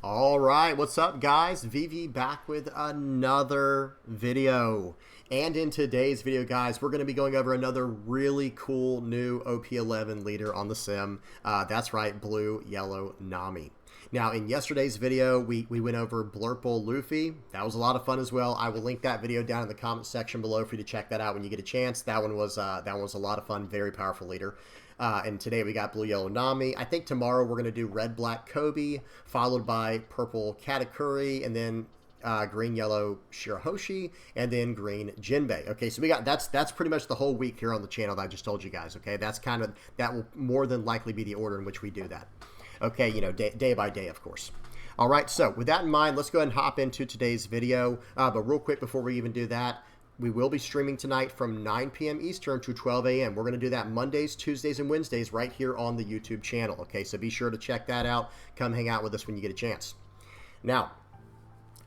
All right, what's up, guys? VV back with another video. And in today's video, guys, we're going to be going over another really cool new OP11 leader on the sim. That's right, Blue Yellow Nami. Now, in yesterday's video, we went over Blurple Luffy. That was a lot of fun as well. I will link that video down in the comment section below for you to check that out when you get a chance. That one was a lot of fun, very powerful leader. And today we got Blue Yellow Nami. I think tomorrow we're going to do Red Black Koby, followed by Purple Katakuri, and then Green Yellow Shirahoshi, and then Green Jinbe. Okay, so we got that's pretty much the whole week here on the channel that I just told you guys. Okay, that will more than likely be the order in which we do that. Okay, you know, day by day, of course. All right, so with that in mind, let's go ahead and hop into today's video. But real quick, before we even do that, we will be streaming tonight from 9 p.m. Eastern to 12 a.m. We're going to do that Mondays, Tuesdays, and Wednesdays right here on the YouTube channel. Okay, so be sure to check that out. Come hang out with us when you get a chance. Now,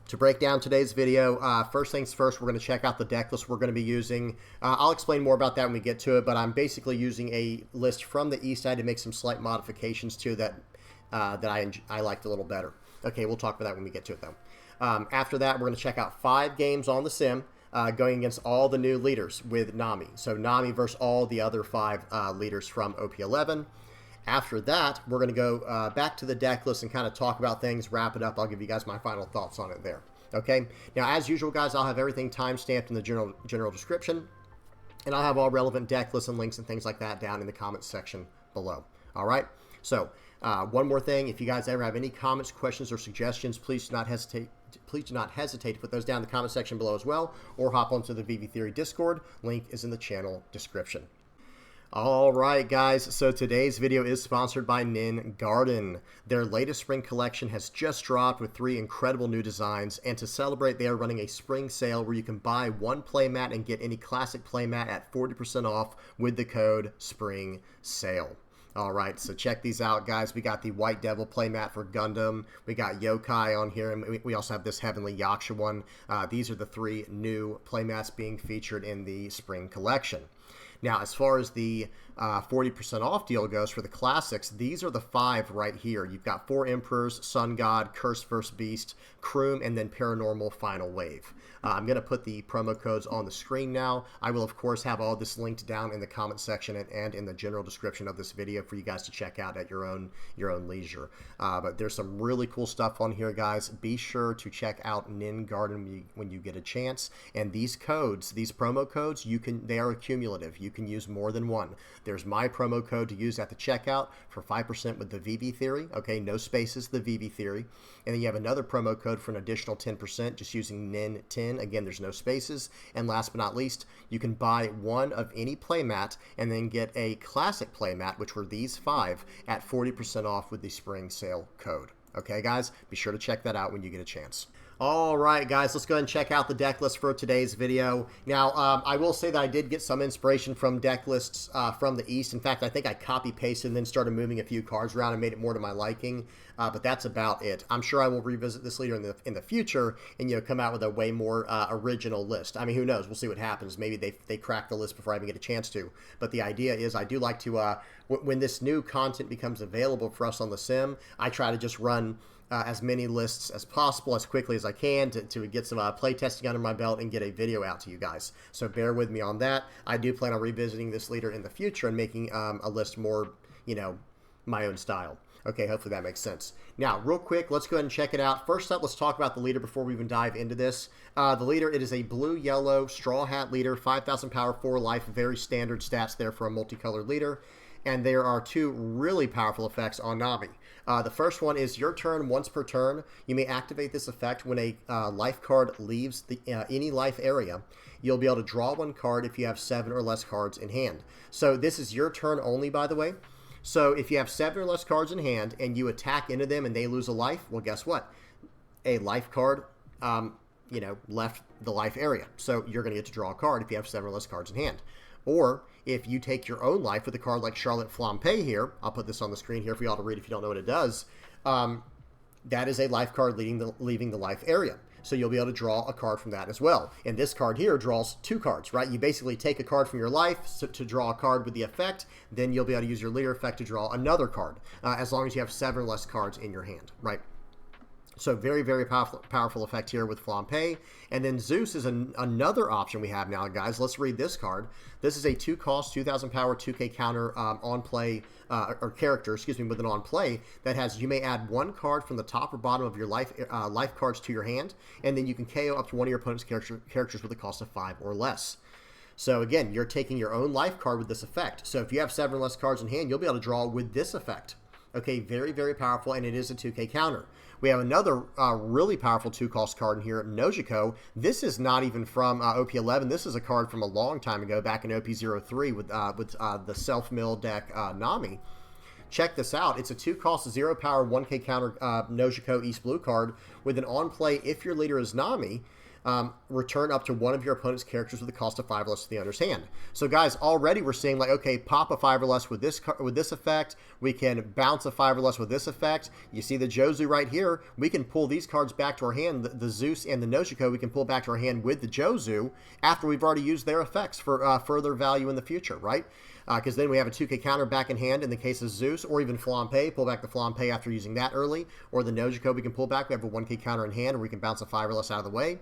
to break down today's video, first things first, we're going to check out the deck list we're going to be using. I'll explain more about that when we get to it, but I'm basically using a list from the East side to make some slight modifications to that I liked a little better. Okay, we'll talk about that when we get to it, though. After that, we're going to check out 5 games on the sim, going against all the new leaders with Nami. So Nami versus all the other 5 leaders from OP11. After that, we're going to go back to the deck list and kind of talk about things, wrap it up. I'll give you guys my final thoughts on it there. Okay, now as usual, guys, I'll have everything time-stamped in the general description, and I'll have all relevant deck lists and links and things like that down in the comments section below. All right, so one more thing, if you guys ever have any comments, questions, or suggestions, please do not hesitate to put those down in the comment section below as well, or hop onto the VV Theory Discord. Link is in the channel description. All right, guys, so today's video is sponsored by Nin Garden. Their latest spring collection has just dropped with 3 incredible new designs, and to celebrate, they are running a spring sale where you can buy 1 playmat and get any classic playmat at 40% off with the code SPRINGSALE. All right, so check these out, guys. We got the White Devil playmat for Gundam. We got Yokai on here, and we also have this Heavenly Yaksha one. These are the 3 new playmats being featured in the spring collection. Now, as far as the 40% off deal goes for the classics, these are the 5 right here. You've got 4 Emperors, Sun God, Curse vs. Beast, Kroom, and then Paranormal Final Wave. I'm going to put the promo codes on the screen now. I will, of course, have all this linked down in the comment section and in the general description of this video for you guys to check out at your own leisure. But there's some really cool stuff on here, guys. Be sure to check out Nin Garden when you get a chance. And these codes, these promo codes, they are cumulative. You can use more than one. There's my promo code to use at the checkout for 5% with the VV Theory. Okay, no spaces, the VV Theory. And then you have another promo code for an additional 10% just using NIN10. Again, there's no spaces. And last but not least, you can buy 1 of any playmat and then get a classic playmat, which were these 5, at 40% off with the spring sale code. Okay, guys, be sure to check that out when you get a chance. All right, guys, let's go ahead and check out the deck list for today's video. Now, I will say that I did get some inspiration from deck lists from the East. In fact, I think I copy-pasted and then started moving a few cards around and made it more to my liking. But that's about it. I'm sure I will revisit this leader in the future and come out with a way more original list. I mean, who knows? We'll see what happens. Maybe they crack the list before I even get a chance to. But the idea is I do like to, when this new content becomes available for us on the sim, I try to just run as many lists as possible, as quickly as I can to get some play testing under my belt and get a video out to you guys. So bear with me on that. I do plan on revisiting this leader in the future and making a list more, my own style. Okay, hopefully that makes sense. Now, real quick, let's go ahead and check it out. First up, let's talk about the leader before we even dive into this. The leader, it is a blue-yellow straw hat leader, 5,000 power, 4 life, very standard stats there for a multicolored leader. And there are 2 really powerful effects on Nami. The first one is your turn once per turn. You may activate this effect when a life card leaves any life area. You'll be able to draw 1 card if you have 7 or less cards in hand. So this is your turn only, by the way. So if you have 7 or less cards in hand and you attack into them and they lose a life, well, guess what? A life card, left the life area. So you're going to get to draw a card if you have 7 or less cards in hand. Or if you take your own life with a card like Charlotte Flampe here, I'll put this on the screen here for you all to read if you don't know what it does, that is a life card leaving the life area. So you'll be able to draw a card from that as well. And this card here draws 2 cards, right? You basically take a card from your life to draw a card with the effect, then you'll be able to use your leader effect to draw another card, as long as you have 7 or less cards in your hand, right? So very, very powerful effect here with Flampe. And then Zeus is another option we have now, guys. Let's read this card. This is a 2-cost, 2,000 power, 2K counter on play, or character, excuse me, with an on play that has, you may add 1 card from the top or bottom of your life cards to your hand, and then you can KO up to one of your opponent's characters with a cost of 5 or less. So again, you're taking your own life card with this effect. So if you have 7 or less cards in hand, you'll be able to draw with this effect. Okay, very, very powerful, and it is a 2K counter. We have another really powerful 2-cost card in here, Nojiko. This is not even from OP11. This is a card from a long time ago, back in OP03 with the self-mill deck Nami. Check this out. It's a 2-cost, 0-power, 1K counter Nojiko East Blue card with an on-play, if your leader is Nami, return up to one of your opponent's characters with a cost of 5 or less to the owner's hand. So guys, already we're seeing like, okay, pop a 5 or less with this effect. We can bounce a 5 or less with this effect. You see the Jozu right here. We can pull these cards back to our hand. The Zeus and the Nojiko we can pull back to our hand with the Jozu after we've already used their effects for further value in the future, right? Because then we have a 2K counter back in hand in the case of Zeus, or even Flampe, pull back the Flampe after using that early, or the Nojiko we can pull back. We have a 1K counter in hand, or we can bounce a 5 or less out of the way.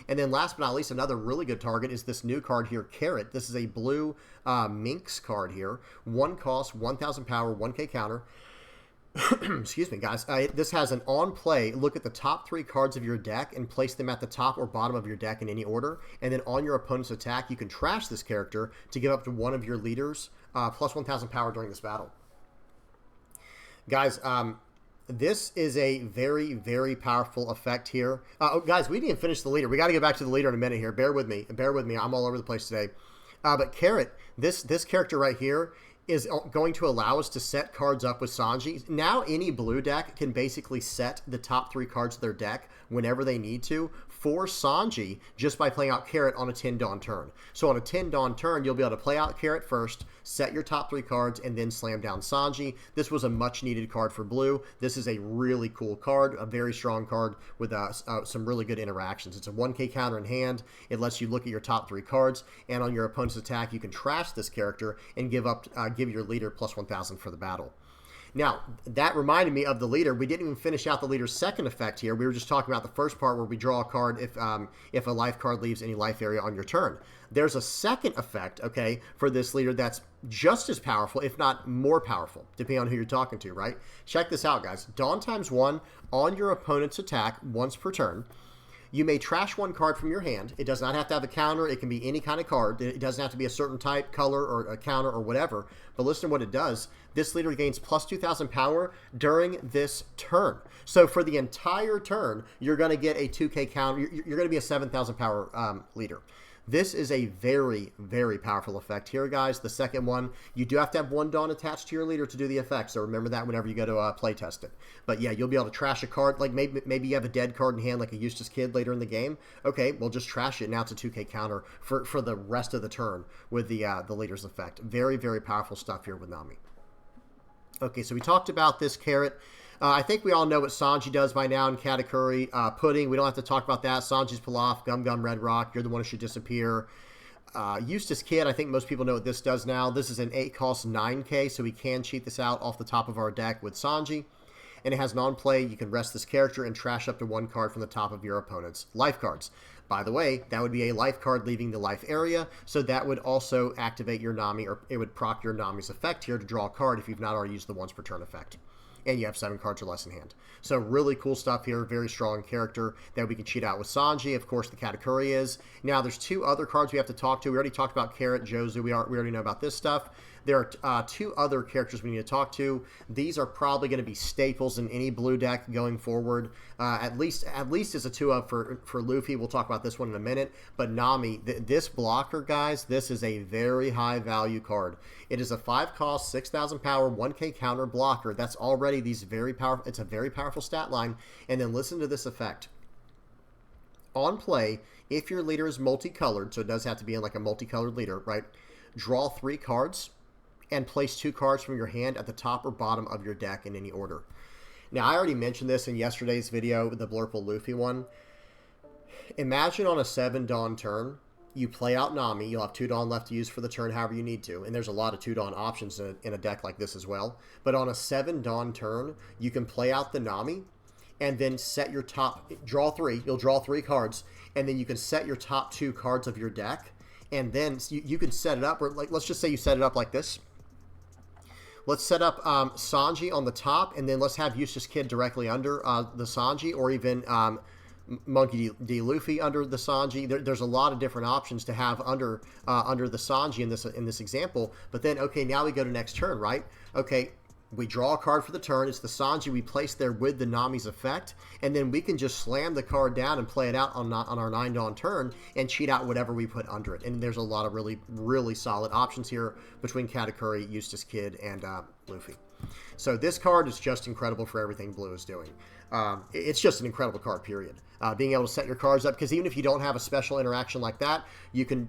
And then last but not least, another really good target is this new card here, Carrot. This is a blue Minx card here. 1 cost, 1,000 power, 1K counter. Excuse me, guys. This has an on-play. Look at the top 3 cards of your deck and place them at the top or bottom of your deck in any order. And then on your opponent's attack, you can trash this character to give up to one of your leaders plus 1,000 power during this battle. Guys, this is a very, very powerful effect here. Oh, guys, we didn't even finish the leader. We got to get back to the leader in a minute here. Bear with me. Bear with me. I'm all over the place today. But Carrot, this character right here is going to allow us to set cards up with Sanji. Now any blue deck can basically set the top 3 cards of their deck whenever they need to for Sanji just by playing out Carrot on a 10 Dawn turn. So on a 10 Dawn turn, you'll be able to play out Carrot first, set your top 3 cards, and then slam down Sanji. This was a much needed card for blue. This is a really cool card, a very strong card with some really good interactions. It's a 1K counter in hand. It lets you look at your top 3 cards, and on your opponent's attack, you can trash this character and give your leader plus 1,000 for the battle. Now, that reminded me of the leader. We didn't even finish out the leader's second effect here. We were just talking about the first part where we draw a card if a life card leaves any life area on your turn. There's a second effect, okay, for this leader that's just as powerful, if not more powerful, depending on who you're talking to, right? Check this out, guys. Dawn ×1 on your opponent's attack once per turn. You may trash 1 card from your hand. It does not have to have a counter. It can be any kind of card. It doesn't have to be a certain type, color, or a counter, or whatever. But listen to what it does. This leader gains plus 2,000 power during this turn. So for the entire turn, you're going to get a 2K counter. You're going to be a 7,000 power leader. This is a very, very powerful effect here, guys. The second one, you do have to have 1 Dawn attached to your leader to do the effect, so remember that whenever you go to play test it. But yeah, you'll be able to trash a card, like maybe you have a dead card in hand like a Eustace Kid later in the game. Okay, well just trash it. Now it's a 2K counter for the rest of the turn with the leader's effect. Very, very powerful stuff here with Nami. Okay, so we talked about this Carrot. I think we all know what Sanji does by now in Katakuri. Pudding, we don't have to talk about that. Sanji's Pilaf, Gum Gum Red Rock, you're the one who should disappear. Eustace Kid, I think most people know what this does now. This is an 8-cost 9K, so we can cheat this out off the top of our deck with Sanji. And it has non-play. You can rest this character and trash up to 1 card from the top of your opponent's life cards. By the way, that would be a life card leaving the life area, so that would also activate your Nami, or it would proc your Nami's effect here to draw a card if you've not already used the once per turn effect. And you have 7 cards or less in hand. So really cool stuff here. Very strong character that we can cheat out with Sanji. Of course, the Katakuri is. Now, there's 2 other cards we have to talk to. We already talked about Carrot, Jozu. We already know about this stuff. There are 2 other characters we need to talk to. These are probably going to be staples in any blue deck going forward. At least as a 2-up for Luffy. We'll talk about this one in a minute. But Nami, this blocker, guys, this is a very high value card. It is a 5-cost, 6,000 power, 1K counter blocker. That's already these very powerful. It's a very powerful stat line. And then listen to this effect. On play, if your leader is multicolored, so it does have to be in like a multicolored leader, right? Draw 3 cards and place 2 cards from your hand at the top or bottom of your deck in any order. Now, I already mentioned this in yesterday's video, the Blurple Luffy one. Imagine on a 7 Dawn turn, you play out Nami. You'll have 2 Dawn left to use for the turn however you need to. And there's a lot of 2 Dawn options in a deck like this as well. But on a 7 Dawn turn, you can play out the Nami. and then set your top, draw 3. You'll draw 3 cards, and then you can set your top 2 cards of your deck, and then you can set it up, or like, let's just say you set it up like this. Let's set up Sanji on the top, and then let's have Eustace Kid directly under the Sanji, or even Monkey D. Luffy under the Sanji. There's a lot of different options to have under the Sanji in this example. But then, okay, now we go to next turn, right? Okay, we draw a card for the turn. It's the Sanji we place there with the Nami's effect, and then we can just slam the card down and play it out on our 9 Dawn turn and cheat out whatever we put under it. And there's a lot of really, really solid options here between Katakuri, Eustace Kid, and Luffy. So this card is just incredible for everything Blue is doing. It's just an incredible card, period. Being able to set your cards up, because even if you don't have a special interaction like that, you can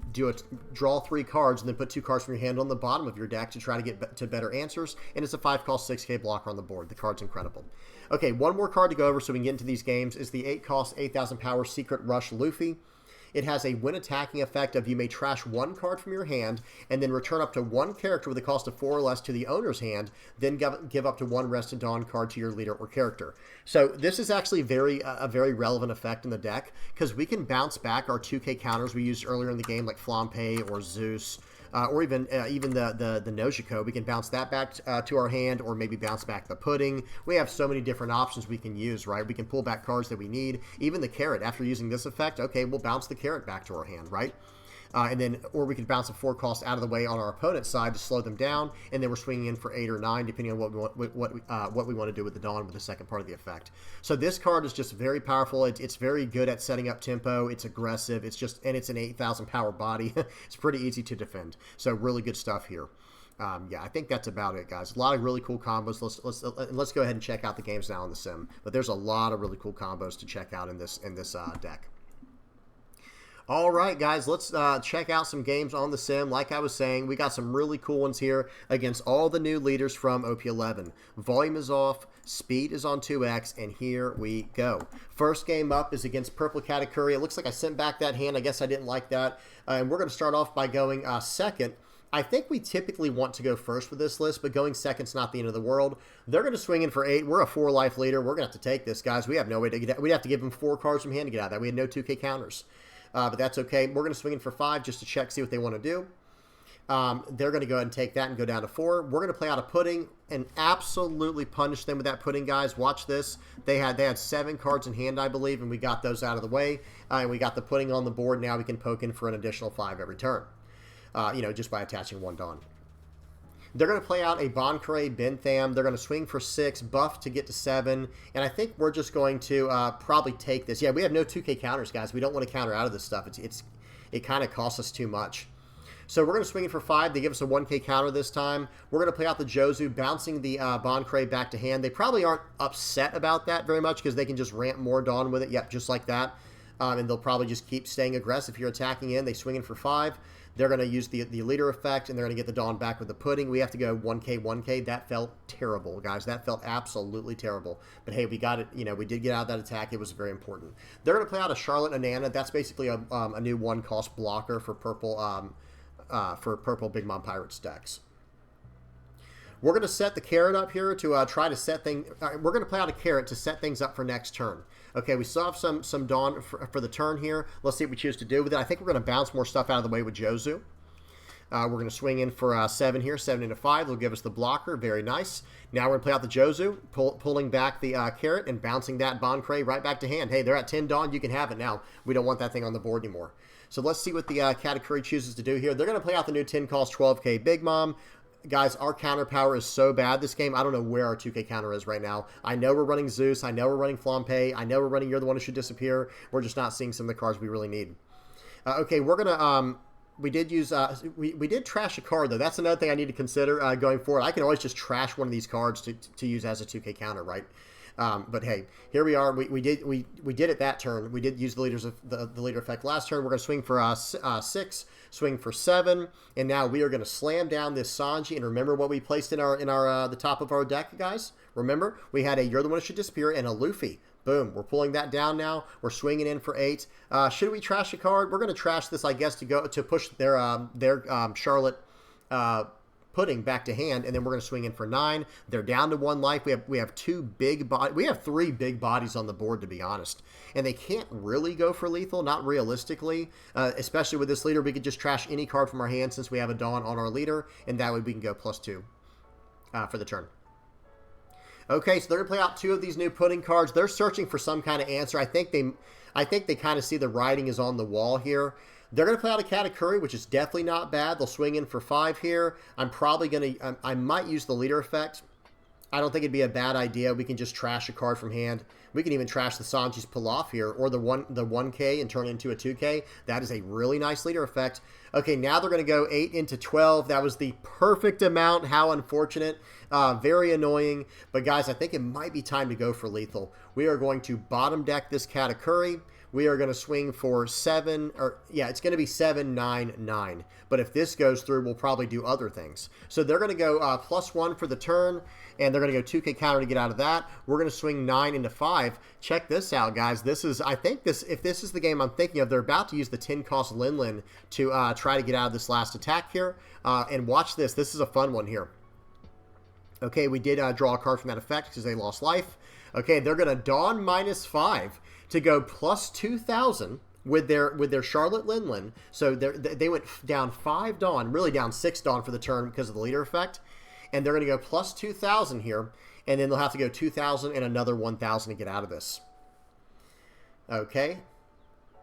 draw 3 cards and then put 2 cards from your hand on the bottom of your deck to try to get to better answers, and it's a 5-cost 6K blocker on the board. The card's incredible. Okay, one more card to go over so we can get into these games is the 8-cost 8,000 power Secret Rush Luffy. It has a when attacking effect of you may trash 1 card from your hand and then return up to 1 character with a cost of 4 or less to the owner's hand, then give up to 1 Rested Dawn card to your leader or character. So this is actually a very relevant effect in the deck, because we can bounce back our 2K counters we used earlier in the game, like Flampe or Zeus, or even the Nojiko. We can bounce that back to our hand, or maybe bounce back the Pudding. We have so many different options we can use, right? We can pull back cards that we need. Even the Carrot, after using this effect, okay, we'll bounce the Carrot back to our hand, right? And then, or we could bounce a 4-cost out of the way on our opponent's side to slow them down, and then we're swinging in for 8 or 9, depending on what we want to do with the Dawn with the second part of the effect. So this card is just very powerful. It's very good at setting up tempo. It's aggressive. And it's an 8,000 power body. It's pretty easy to defend. So really good stuff here. Yeah, I think that's about it, guys. A lot of really cool combos. Let's go ahead and check out the games now on the sim. But there's a lot of really cool combos to check out in this deck. All right, guys, let's check out some games on the sim. Like I was saying, we got some really cool ones here against all the new leaders from OP11. Volume is off, speed is on 2x, and here we go. First game up is against Purple Katakuri. It looks like I sent back that hand. I guess I didn't like that. And we're going to start off by going second. I think we typically want to go first with this list, but going second's not the end of the world. They're going to swing in for 8. We're a 4-life leader. We're going to have to take this, guys. We have no way to get out. We'd have to give them 4 cards from hand to get out of that. We had no 2K counters. But that's okay. We're going to swing in for 5 just to check, see what they want to do. They're going to go ahead and take that and go down to 4. We're going to play out a Pudding and absolutely punish them with that Pudding, guys. Watch this. They had 7 cards in hand, I believe, and we got those out of the way. And we got the Pudding on the board. Now we can poke in for an additional 5 every turn, just by attaching 1 Dawn. They're going to play out a Bonkray Bentham. They're going to swing for 6, buff to get to 7, and I think we're just going to probably take this. Yeah, we have no 2K counters, guys. We don't want to counter out of this stuff. It kind of costs us too much. So we're going to swing it for 5. They give us a 1K counter this time. We're going to play out the Jozu, bouncing the Bonkray back to hand. They probably aren't upset about that very much because they can just ramp more Dawn with it. Yep, just like that. And they'll probably just keep staying aggressive. If you're attacking in, they swing in for 5. They're going to use the leader effect, and they're going to get the Dawn back with the Pudding. We have to go 1K, 1K. That felt terrible, guys. That felt absolutely terrible. But, hey, we got it. We did get out of that attack. It was very important. They're going to play out a Charlotte and Nana. That's basically a new 1-cost blocker for purple Big Mom Pirates decks. We're going to set the Carrot up here to try to set things. We're going to play out a Carrot to set things up for next turn. Okay, we still have some Dawn for the turn here. Let's see what we choose to do with it. I think we're going to bounce more stuff out of the way with Jozu. We're going to swing in for 7 here, 7 into 5. They'll give us the blocker. Very nice. Now we're going to play out the Jozu, pulling back the Carrot and bouncing that Bonkray right back to hand. Hey, they're at 10 Dawn. You can have it now. We don't want that thing on the board anymore. So let's see what the Katakuri chooses to do here. They're going to play out the new 10-cost 12K Big Mom. Guys, our counter power is so bad this game. I don't know where our 2K counter is right now. I know we're running Zeus. I know we're running Flampe. I know we're running You're the One Who Should Disappear. We're just not seeing some of the cards we really need. Okay, we're going to... we did use... we did trash a card, though. That's another thing I need to consider going forward. I can always just trash one of these cards to use as a 2K counter, right? But hey, here we are. We did it that turn. We did use the leader effect last turn. We're going to swing for 6, swing for 7, and now we are going to slam down this Sanji. And remember what we placed in our the top of our deck, guys. Remember we had a You're the One Who Should Disappear and a Luffy. Boom. We're pulling that down now. We're swinging in for 8. Should we trash a card? We're going to trash this, I guess, to push their Charlotte putting back to hand, and then we're going to swing in for 9. They're down to 1 life. We have 2 big bodies. We have 3 big bodies on the board, to be honest. And they can't really go for lethal, not realistically. Especially with this leader, we could just trash any card from our hand since we have a Dawn on our leader, and that way we can go +2 for the turn. Okay, so they're going to play out 2 of these new pudding cards. They're searching for some kind of answer. I think they kind of see the writing is on the wall here. They're going to play out a Katakuri, which is definitely not bad. They'll swing in for 5 here. I'm probably going to... I might use the leader effect. I don't think it'd be a bad idea. We can just trash a card from hand. We can even trash the Sanji's Pilaf here, or the 1K and turn it into a 2K. That is a really nice leader effect. Okay, now they're going to go 8 into 12. That was the perfect amount. How unfortunate. Very annoying. But guys, I think it might be time to go for lethal. We are going to bottom deck this Katakuri. We are going to swing for 7, or yeah, it's going to be 7, 9, 9. But if this goes through, we'll probably do other things. So they're going to go +1 for the turn, and they're going to go 2K counter to get out of that. We're going to swing 9 into 5. Check this out, guys. This is, I think this, if this is the game I'm thinking of, they're about to use the 10-cost Lin Lin to try to get out of this last attack here. And watch this. This is a fun one here. Okay, we did draw a card from that effect because they lost life. Okay, they're going to Dawn -5 to go +2,000 with their Charlotte Lin Lin. So they went down 5 Dawn, really down 6 Dawn for the turn because of the leader effect. And they're going to go +2,000 here, and then they'll have to go 2,000 and another 1,000 to get out of this. Okay.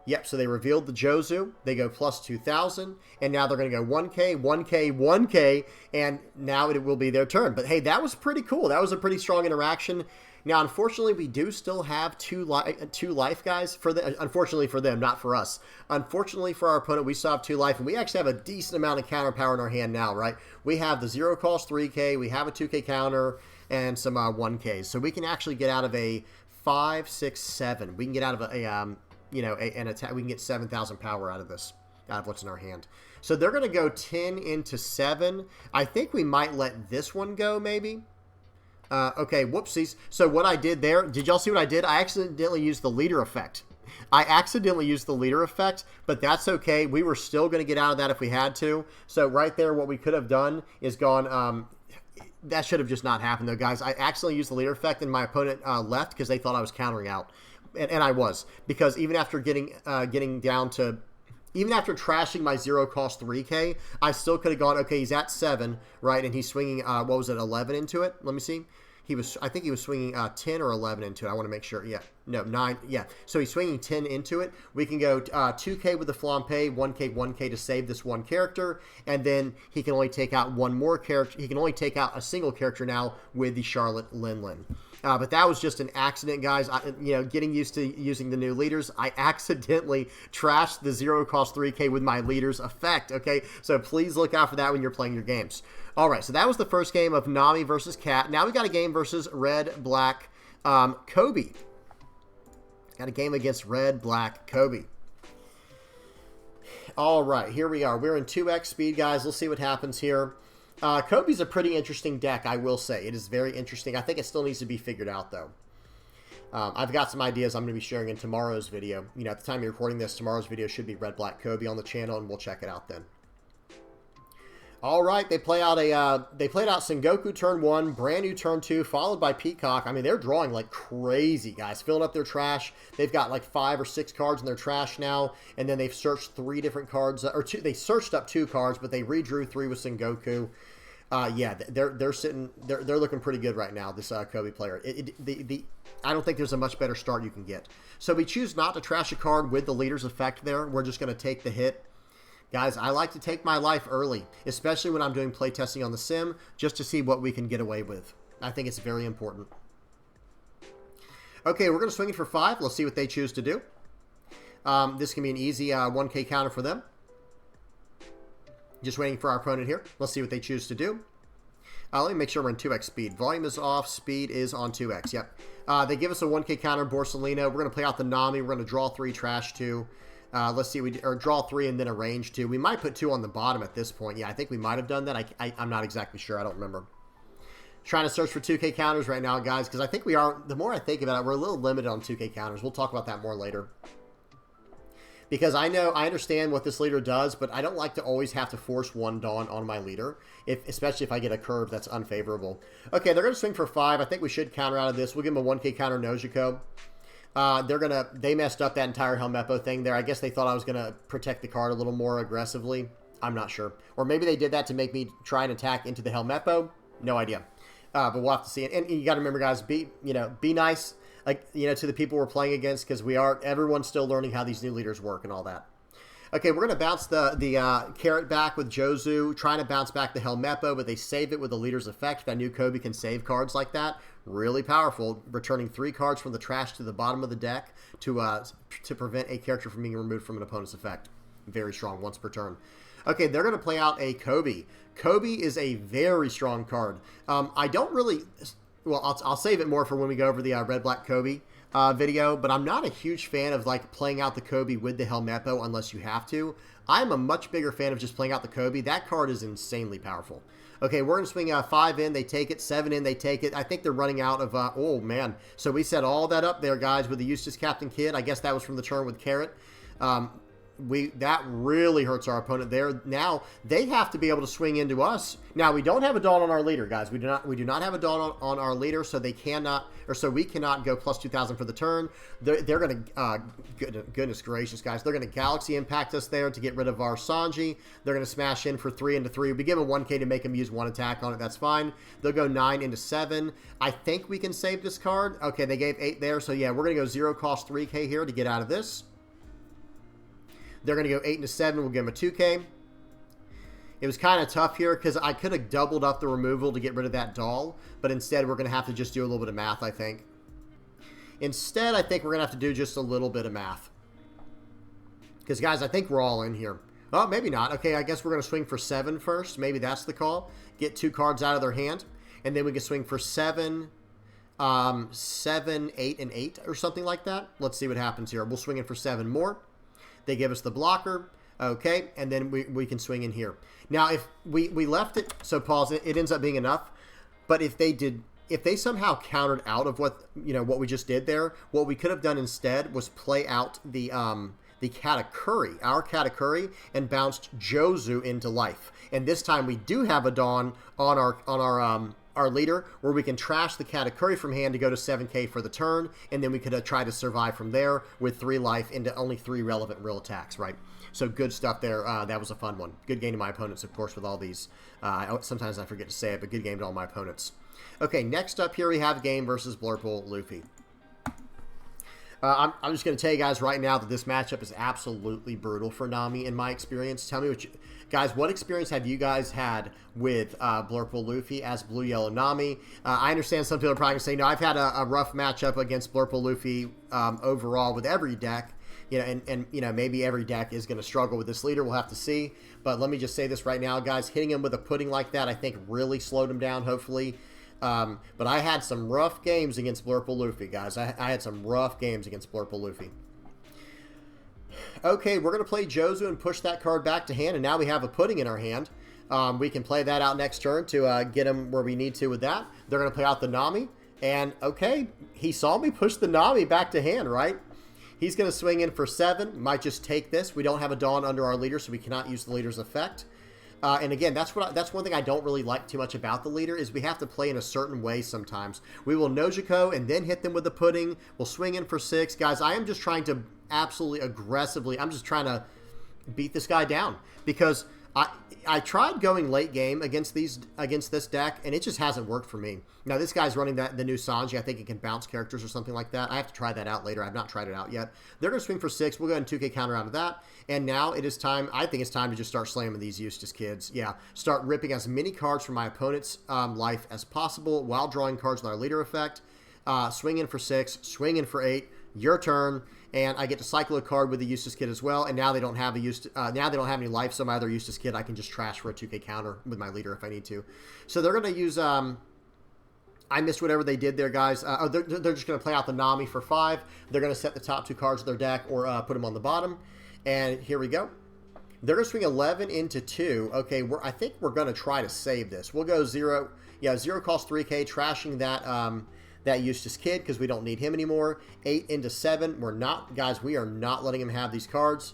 Yep, so they revealed the Jozu. They go +2,000, and now they're going to go 1K, 1K, 1K, and now it will be their turn. But hey, that was pretty cool. That was a pretty strong interaction. Now, unfortunately, we do still have two life, guys. Unfortunately for them, not for us. Unfortunately for our opponent, we still have 2 life, and we actually have a decent amount of counter power in our hand now, right? We have the 0-cost 3K, we have a 2K counter, and some 1Ks. So we can actually get out of a 5, 6, 7. We can get out of an attack. We can get 7,000 power out of this, out of what's in our hand. So they're going to go 10 into 7. I think we might let this one go, maybe. Okay, whoopsies. So what I did there, did y'all see what I did? I accidentally used the leader effect. But that's okay. We were still going to get out of that if we had to. So right there, what we could have done is gone... that should have just not happened, though, guys. I accidentally used the leader effect, and my opponent left because they thought I was countering out. And I was. Because even after getting down to... Even after trashing my 0-cost 3K, I still could have gone, okay, he's at 7, right? And he's swinging, what was it, 11 into it? Let me see. I think he was swinging 10 or 11 into it. I want to make sure. Yeah. No, 9. Yeah. So he's swinging 10 into it. We can go 2K with the Flampe, 1K, 1K to save this one character. And then he can only take out one more character. He can only take out a single character now with the Charlotte Lin Lin. But that was just an accident, guys. Getting used to using the new leaders, I accidentally trashed the 0-cost 3K with my leaders effect, okay? So please look out for that when you're playing your games. All right, so that was the first game of Nami versus Cat. Now we got a game versus Red Black Koby. Got a game against Red Black Koby. All right, here we are. We're in 2x speed, guys. Let's see what happens here. Koby's a pretty interesting deck, I will say. It is very interesting. I think it still needs to be figured out, though. I've got some ideas I'm going to be sharing in tomorrow's video. At the time you're recording this, tomorrow's video should be Red Black Koby on the channel, and we'll check it out then. All right, they played out Sengoku turn 1, brand new turn 2, followed by Peacock. I mean, they're drawing like crazy, guys, filling up their trash. They've got like 5 or 6 cards in their trash now, and then they've searched 3 different cards, or 2. They searched up 2 cards, but they redrew 3 with Sengoku. Yeah, they're looking pretty good right now. This Koby player. I don't think there's a much better start you can get. So we choose not to trash a card with the leader's effect there. We're just going to take the hit. Guys, I like to take my life early, especially when I'm doing playtesting on the sim, just to see what we can get away with. I think it's very important. Okay, we're going to swing it for 5. Let's see what they choose to do. This can be an easy 1K counter for them. Just waiting for our opponent here. Let's see what they choose to do. Let me make sure we're in 2x speed. Volume is off. Speed is on 2x. Yep. They give us a 1K counter, Borsalino. We're going to play out the Nami. We're going to draw 3, trash 2. Let's see, or draw 3 and then arrange 2. We might put 2 on the bottom at this point. Yeah, I think we might have done that. I'm not exactly sure. I don't remember. Trying to search for 2K counters right now, guys, because I think we are, the more I think about it, we're a little limited on 2K counters. We'll talk about that more later. Because I understand what this leader does, but I don't like to always have to force one Dawn on my leader, especially if I get a curve that's unfavorable. Okay, they're going to swing for 5. I think we should counter out of this. We'll give them a 1K counter Nojiko. They messed up that entire Helmeppo thing there. I guess they thought I was going to protect the card a little more aggressively. I'm not sure. Or maybe they did that to make me try and attack into the Helmeppo. No idea. But we'll have to see. And you got to remember, guys, be nice. Like, to the people we're playing against, because everyone's still learning how these new leaders work and all that. Okay, we're going to bounce the carrot back with Jozu, trying to bounce back the Helmeppo, but they save it with the leader's effect. That new Koby can save cards like that. Really powerful, returning 3 cards from the trash to the bottom of the deck to prevent a character from being removed from an opponent's effect. Very strong, once per turn. Okay, they're going to play out a Koby. Koby is a very strong card. I don't really... Well, I'll save it more for when we go over the Red-Black Koby video, but I'm not a huge fan of like playing out the Koby with the Helmeppo unless you have to. I'm a much bigger fan of just playing out the Koby. That card is insanely powerful. Okay, we're going to swing 5 in, they take it, 7 in, they take it. I think they're running out of, oh man. So we set all that up there, guys, with the Eustace Captain Kidd. I guess that was from the turn with Carrot. That really hurts our opponent there. Now they have to be able to swing into us. Now we don't have a Dawn on our leader, guys. We do not have a Dawn on our leader, so they cannot, or so we cannot go plus 2,000 for the turn. They're going to, goodness gracious, guys, they're going to Galaxy Impact us there to get rid of our Sanji. They're going to smash in for 3 into 3. We give them 1K to make them use 1 attack on it. That's fine. They'll go 9 into 7. I think we can save this card. Okay, they gave 8 there, so yeah, we're going to go 0 cost 3K here to get out of this. They're going to go 8 into 7. We'll give them a 2K. It was kind of tough here because I could have doubled up the removal to get rid of that doll, but instead we're going to have to just do a little bit of math, I think. Instead, I think we're going to have to do just a little bit of math. Because, guys, I think we're all in here. Oh, maybe not. Okay, I guess we're going to swing for 7 first. Maybe that's the call. Get 2 cards out of their hand. And then we can swing for 7, 7, 8, and 8 or something like that. Let's see what happens here. We'll swing in for 7 more. They give us the blocker, okay, and then we can swing in here. Now, if we left it, so pause, it ends up being enough, but if they somehow countered out of what we just did there, what we could have done instead was play out the Katakuri, our Katakuri, and bounced Jozu into life. And this time we do have a Dawn on our leader, where we can trash the Katakuri from hand to go to 7K for the turn, and then we could try to survive from there with 3 life into only 3 relevant real attacks, right? So good stuff there. That was a fun one. Good game to my opponents, of course, with all these. Sometimes I forget to say it, but good game to all my opponents. Okay, next up here we have game versus Blurple Luffy. I'm just going to tell you guys right now that this matchup is absolutely brutal for Nami in my experience. Tell me what experience have you guys had with Blurple Luffy as Blue Yellow Nami? I understand some people are probably going to say, no, I've had a rough matchup against Blurple Luffy overall with every deck. And maybe every deck is going to struggle with this leader. We'll have to see. But let me just say this right now, guys. Hitting him with a pudding like that, I think, really slowed him down, hopefully. But I had some rough games against Blurple Luffy, guys. I had some rough games against Blurple Luffy. Okay, we're going to play Jozu and push that card back to hand, and now we have a pudding in our hand. We can play that out next turn to get him where we need to with that. They're going to play out the Nami, and okay, he saw me push the Nami back to hand, right? He's going to swing in for 7. Might just take this. We don't have a Dawn under our leader, so we cannot use the leader's effect. And again, that's one thing I don't really like too much about the leader is we have to play in a certain way sometimes. We will Nojiko and then hit them with the pudding. We'll swing in for 6. Guys, I am just trying to absolutely aggressively, I'm just trying to beat this guy down because I tried going late game against this deck, and it just hasn't worked for me. Now, this guy's running the new Sanji. I think it can bounce characters or something like that. I have to try that out later. I've not tried it out yet. They're going to swing for 6. We'll go ahead and 2K counter out of that. And now it is time, I think it's time to just start slamming these Eustace kids. Yeah, start ripping as many cards from my opponent's life as possible while drawing cards with our leader effect. Swing in for 6, swing in for 8. Your turn, and I get to cycle a card with the Eustace Kid as well. And now they don't have now they don't have any life, so my other Eustace Kid I can just trash for a 2K counter with my leader if I need to. So they're going to use. I missed whatever they did there, guys. They're just going to play out the Nami for 5. They're going to set the top 2 cards of their deck or put them on the bottom. And here we go. They're going to swing 11 into 2. Okay, I think we're going to try to save this. We'll go 0. Yeah, 0 cost 3K, trashing that that Eustace Kid because we don't need him anymore. 8 into 7. We're not, guys, we are not letting him have these cards.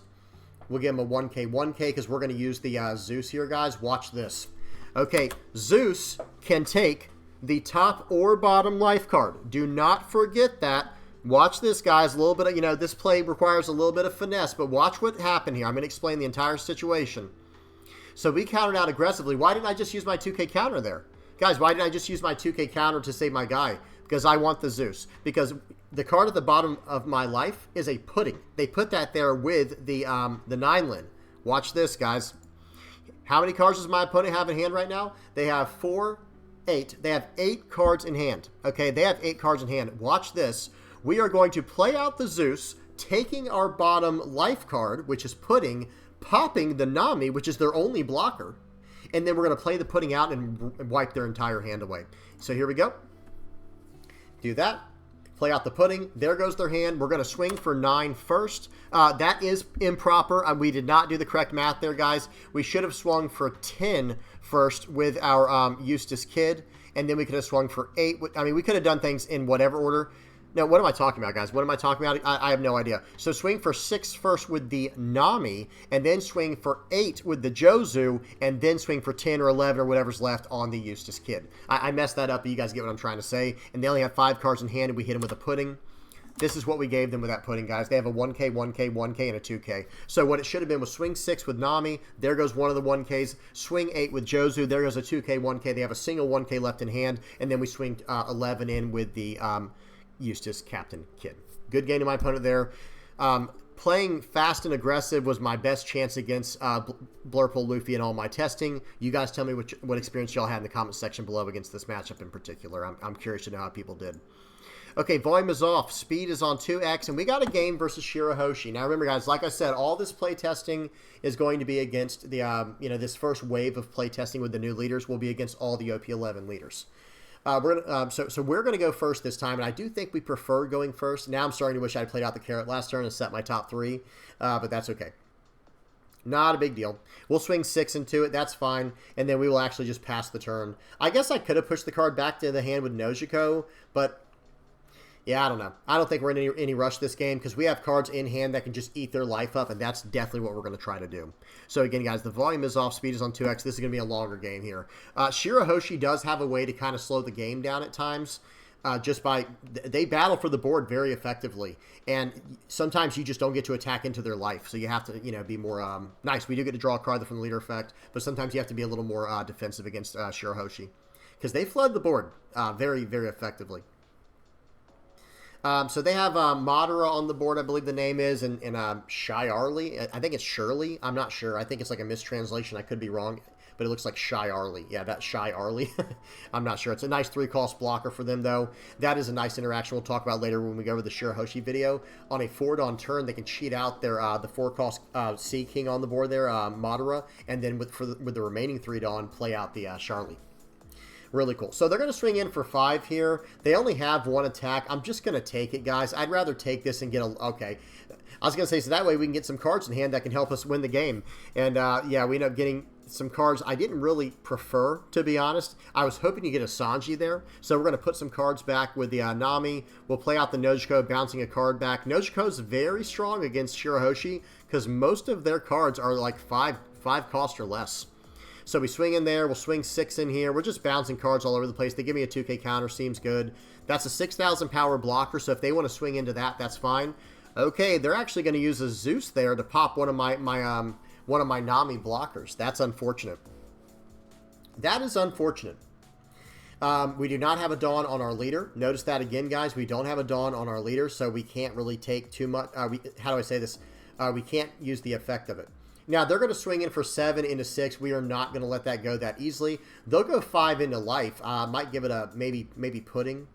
We'll give him a 1K because we're going to use the Zeus here, guys. Watch this. Okay, Zeus can take the top or bottom life card. Do not forget that. Watch this, guys. A little bit of, you know, this play requires a little bit of finesse, but watch what happened here. I'm going to explain the entire situation. So we countered out aggressively. Why didn't I just use my 2K counter there? Guys, why didn't I just use my 2K counter to save my guy? Because I want the Zeus. Because the card at the bottom of my life is a pudding. They put that there with the 9-lin. Watch this, guys. How many cards does my opponent have in hand right now? They have 4, 8. They have 8 cards in hand. Okay, they have 8 cards in hand. Watch this. We are going to play out the Zeus, taking our bottom life card, which is pudding, popping the Nami, which is their only blocker, and then we're going to play the pudding out and wipe their entire hand away. So here we go. Do that. Play out the pudding. There goes their hand. We're going to swing for 9 first. That is improper. We did not do the correct math there, guys. We should have swung for 10 first with our Eustace Kid, and then we could have swung for 8. I mean, we could have done things in whatever order. No, what am I talking about, guys? What am I talking about? I have no idea. So swing for 6 first with the Nami, and then swing for 8 with the Jozu, and then swing for 10 or 11 or whatever's left on the Eustace Kid. I messed that up, but you guys get what I'm trying to say. And they only have 5 cards in hand, and we hit them with a pudding. This is what we gave them with that pudding, guys. They have a 1K, 1K, 1K, and a 2K. So what it should have been was swing 6 with Nami. There goes one of the 1Ks. Swing 8 with Jozu. There goes a 2K, 1K. They have a single 1K left in hand. And then we swing 11 in with the Eustace Captain Kid. Good game to my opponent there. Playing fast and aggressive was my best chance against Blurple Luffy in all my testing. You guys tell me what experience y'all had in the comment section below against this matchup in particular. I'm curious to know how people did. Okay, volume is off. Speed is on 2x, and we got a game versus Shirahoshi. Now, remember, guys, like I said, all this play testing is going to be against the, this first wave of play testing with the new leaders will be against all the OP11 leaders. So we're going to go first this time, and I do think we prefer going first. Now I'm starting to wish I'd played out the carrot last turn and set my top 3, but that's okay. Not a big deal. We'll swing 6 into it. That's fine, and then we will actually just pass the turn. I guess I could have pushed the card back to the hand with Nojiko, but yeah, I don't know. I don't think we're in any rush this game because we have cards in hand that can just eat their life up, and that's definitely what we're going to try to do. So again, guys, the volume is off, speed is on 2x. This is going to be a longer game here. Shirahoshi does have a way to kind of slow the game down at times. Just by, they battle for the board very effectively, and sometimes you just don't get to attack into their life, so you have to, be more nice. We do get to draw a card from the leader effect, but sometimes you have to be a little more defensive against Shirahoshi because they flood the board very, very effectively. So they have Madara on the board, I believe the name is, and Shyarly. I think it's Shirley. I'm not sure. I think it's like a mistranslation. I could be wrong, but it looks like Shyarly. Yeah, that's Shyarly. I'm not sure. It's a nice 3-cost blocker for them, though. That is a nice interaction we'll talk about later when we go over the Shirahoshi video. On a forward on turn, they can cheat out their the 4-cost Sea King on the board there, Madara, and then with the remaining 3 Dawn, play out the Charlie. Really cool. So they're going to swing in for 5 here. They only have 1 attack. I'm just going to take it, guys. I'd rather take this and get a... Okay. I was going to say, so that way we can get some cards in hand that can help us win the game. And, yeah, we end up getting some cards I didn't really prefer, to be honest. I was hoping to get a Sanji there. So we're going to put some cards back with the Nami. We'll play out the Nojiko, bouncing a card back. Nojiko's very strong against Shirahoshi because most of their cards are like 5 cost or less. So we swing in there. We'll swing 6 in here. We're just bouncing cards all over the place. They give me a 2K counter. Seems good. That's a 6,000 power blocker, so if they want to swing into that, that's fine. Okay, they're actually going to use a Zeus there to pop one of my Nami blockers. That's unfortunate. That is unfortunate. We do not have a Dawn on our leader. Notice that again, guys. We don't have a Dawn on our leader, so we can't really take too much. How do I say this? We can't use the effect of it. Now, they're going to swing in for 7 into 6. We are not going to let that go that easily. They'll go 5 into life. Might give it a maybe pudding.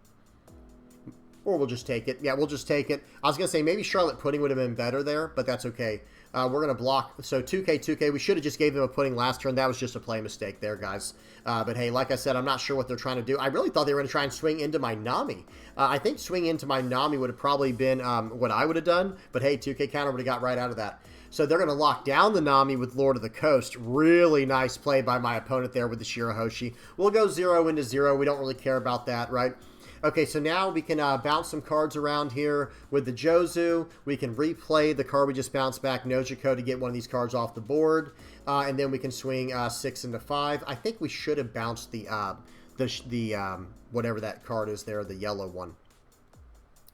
Or we'll just take it. Yeah, we'll just take it. I was going to say maybe Charlotte Pudding would have been better there, but that's okay. We're going to block. So 2K. We should have just gave them a pudding last turn. That was just a play mistake there, guys. But hey, like I said, I'm not sure what they're trying to do. I really thought they were going to try and swing into my Nami. I think swing into my Nami would have probably been what I would have done. But hey, 2K counter would have got right out of that. So they're going to lock down the Nami with Lord of the Coast. Really nice play by my opponent there with the Shirahoshi. We'll go 0 into 0. We don't really care about that, right? Okay, so now we can bounce some cards around here with the Jozu. We can replay the card we just bounced back, Nojiko, to get one of these cards off the board. And then we can swing 6 into 5. I think we should have bounced the whatever that card is there, the yellow one.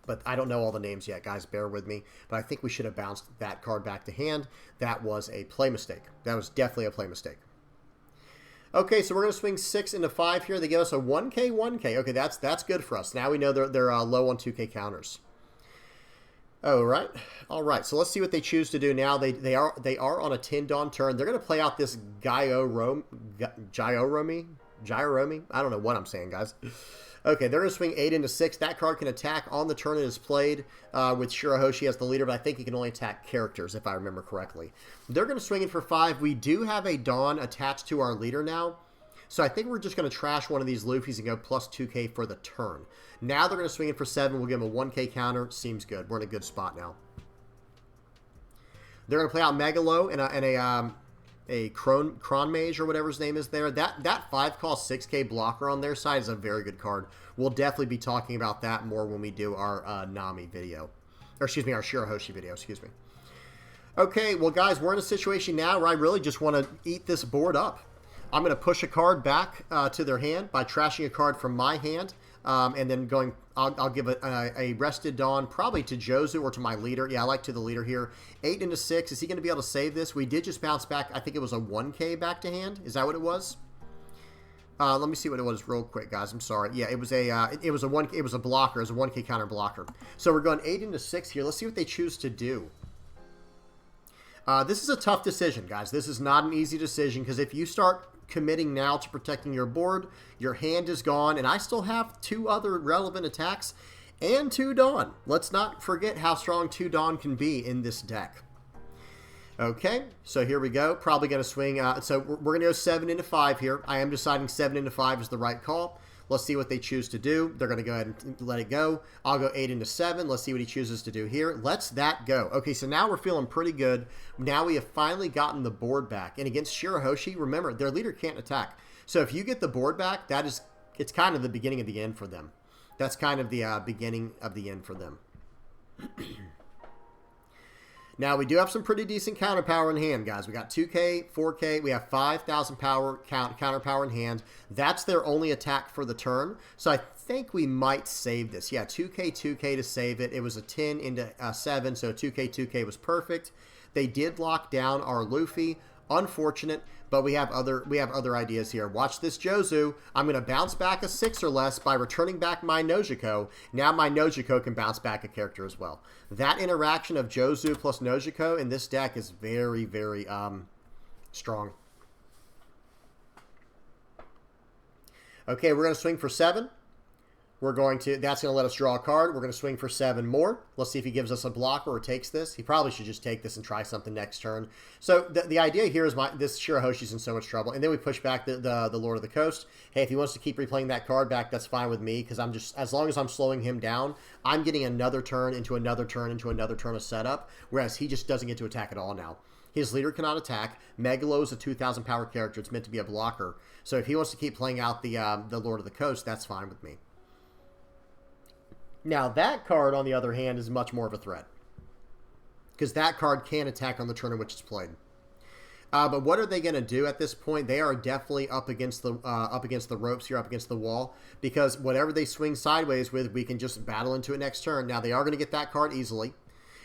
But I don't know all the names yet, guys. Bear with me. But I think we should have bounced that card back to hand. That was a play mistake. That was definitely a play mistake. Okay, so we're going to swing 6 into 5 here. They give us a 1K, 1K. Okay, that's good for us. Now we know they're low on 2K counters. All right. All right, so let's see what they choose to do now. They are on a 10 Dawn turn. They're going to play out this Gyoromi? I don't know what I'm saying, guys. Okay, they're going to swing 8 into 6. That card can attack on the turn it is played with Shirahoshi as the leader, but I think he can only attack characters, if I remember correctly. They're going to swing in for 5. We do have a Dawn attached to our leader now, so I think we're just going to trash one of these Luffys and go plus 2K for the turn. Now they're going to swing in for 7. We'll give them a 1K counter. Seems good. We're in a good spot now. They're going to play out Megalo and a Kron Mage or whatever his name is there. That 5 cost 6K blocker on their side is a very good card. We'll definitely be talking about that more when we do our Nami video. Or excuse me, our Shirahoshi video, excuse me. Okay, well guys, we're in a situation now where I really just want to eat this board up. I'm going to push a card back to their hand by trashing a card from my hand. And then going, I'll give a Rested Dawn probably to Jozu or to my leader. Yeah, I like to the leader here. 8 into 6. Is he going to be able to save this? We did just bounce back. I think it was a 1K back to hand. Is that what it was? Let me see what it was real quick, guys. I'm sorry. Yeah, it was a blocker. It was a 1K counter blocker. So we're going 8 into 6 here. Let's see what they choose to do. This is a tough decision, guys. This is not an easy decision because if you start committing now to protecting your board, your hand is gone, and I still have 2 other relevant attacks and 2 Dawn. Let's not forget how strong 2 Dawn can be in this deck. Okay, so here we go. Probably going to swing. So we're going to go 7 into 5 here. I am deciding 7 into 5 is the right call. Let's see what they choose to do. They're going to go ahead and let it go. I'll go 8 into 7. Let's see what he chooses to do here. Let's that go. Okay, so now we're feeling pretty good. Now we have finally gotten the board back. And against Shirahoshi, remember, their leader can't attack. So if you get the board back, it's kind of the beginning of the end for them. That's kind of the beginning of the end for them. Now, we do have some pretty decent counter power in hand, guys. We got 2K, 4K. We have 5,000 power counter power in hand. That's their only attack for the turn. So I think we might save this. Yeah, 2K, 2K to save it. It was a 10 into 7, so 2K, 2K was perfect. They did lock down our Luffy. Unfortunate, but we have other ideas here. Watch this Jozu. I'm going to bounce back a 6 or less by returning back my Nojiko. Now my Nojiko can bounce back a character as well. That interaction of Jozu plus Nojiko in this deck is very, very strong. Okay, we're going to swing for 7. That's going to let us draw a card. We're going to swing for 7 more. Let's see if he gives us a blocker or takes this. He probably should just take this and try something next turn. So the idea here is this Shirahoshi's in so much trouble. And then we push back the Lord of the Coast. Hey, if he wants to keep replaying that card back, that's fine with me because as long as I'm slowing him down, I'm getting another turn into another turn into another turn of setup, whereas he just doesn't get to attack at all now. His leader cannot attack. Megalo is a 2,000 power character. It's meant to be a blocker. So if he wants to keep playing out the Lord of the Coast, that's fine with me. Now, that card, on the other hand, is much more of a threat. Because that card can attack on the turn in which it's played. But what are they going to do at this point? They are definitely up against the ropes here, up against the wall. Because whatever they swing sideways with, we can just battle into it next turn. Now, they are going to get that card easily.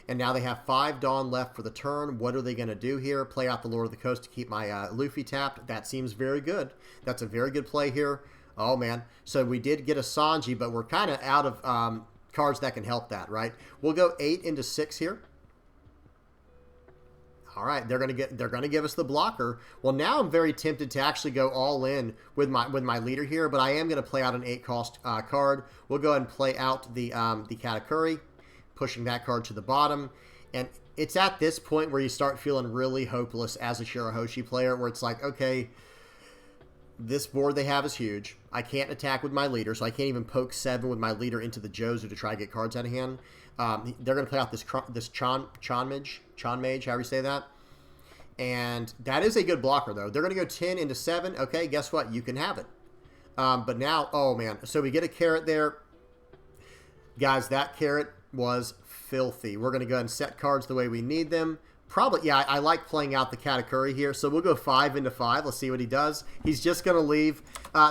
And now they have 5 Dawn left for the turn. What are they going to do here? Play out the Lord of the Coast to keep my Luffy tapped. That seems very good. That's a very good play here. Oh, man. So we did get a Sanji, but we're kind of out of cards that can help that, right? We'll go 8 into 6 here. All right, they're gonna give us the blocker. Well, now I'm very tempted to actually go all in with my leader here, but I am going to play out an 8-cost card. We'll go ahead and play out the Katakuri, pushing that card to the bottom. And it's at this point where you start feeling really hopeless as a Shirahoshi player, where it's like, okay, this board they have is huge. I can't attack with my leader, so I can't even poke 7 with my leader into the Jozu to try to get cards out of hand. They're going to play out this Chon Mage, however you say that. And that is a good blocker, though. They're going to go 10 into 7. Okay, guess what? You can have it. But now, oh, man. So we get a carrot there. Guys, that carrot was filthy. We're going to go ahead and set cards the way we need them. Probably, yeah, I like playing out the Katakuri here. So we'll go 5 into 5. Let's see what he does. He's just going to leave.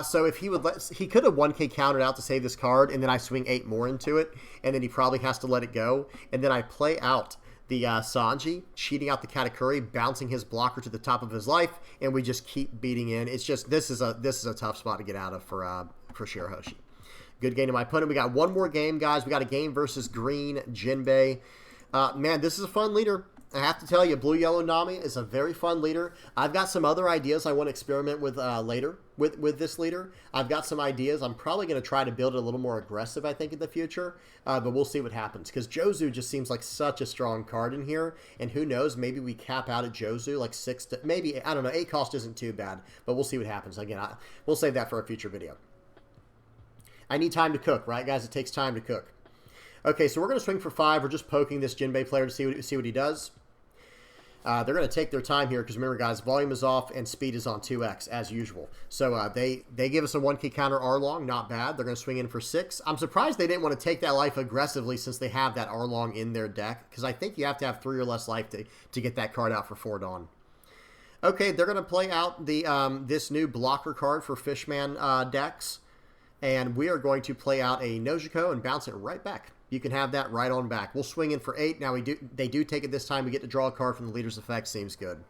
So if he would he could have 1K countered out to save this card, and then I swing 8 more into it, and then he probably has to let it go. And then I play out the Sanji, cheating out the Katakuri, bouncing his blocker to the top of his life, and we just keep beating in. It's just, this is a tough spot to get out of for Shirahoshi. Good game to my opponent. We got one more game, guys. We got a game versus Green Jinbe. Man, this is a fun leader. I have to tell you, Blue Yellow Nami is a very fun leader. I've got some other ideas I want to experiment with later with this leader. I've got some ideas. I'm probably going to try to build it a little more aggressive, I think, in the future. But we'll see what happens. Because Jozu just seems like such a strong card in here. And who knows, maybe we cap out at Jozu like 6 to... Maybe, I don't know, 8 cost isn't too bad. But we'll see what happens. Again, we'll save that for a future video. I need time to cook, right, guys? It takes time to cook. Okay, so we're going to swing for 5. We're just poking this Jinbe player to see what he does. They're going to take their time here because remember, guys, volume is off and speed is on 2x as usual. So they give us a 1K counter R-Long. Not bad. They're going to swing in for 6. I'm surprised they didn't want to take that life aggressively since they have that R-Long in their deck because I think you have to have 3 or less life to get that card out for 4 Dawn. Okay, they're going to play out the this new blocker card for Fishman decks. And we are going to play out a Nojiko and bounce it right back. You can have that right on back. We'll swing in for 8. Now they do take it this time. We get to draw a card from the leader's effect. Seems good.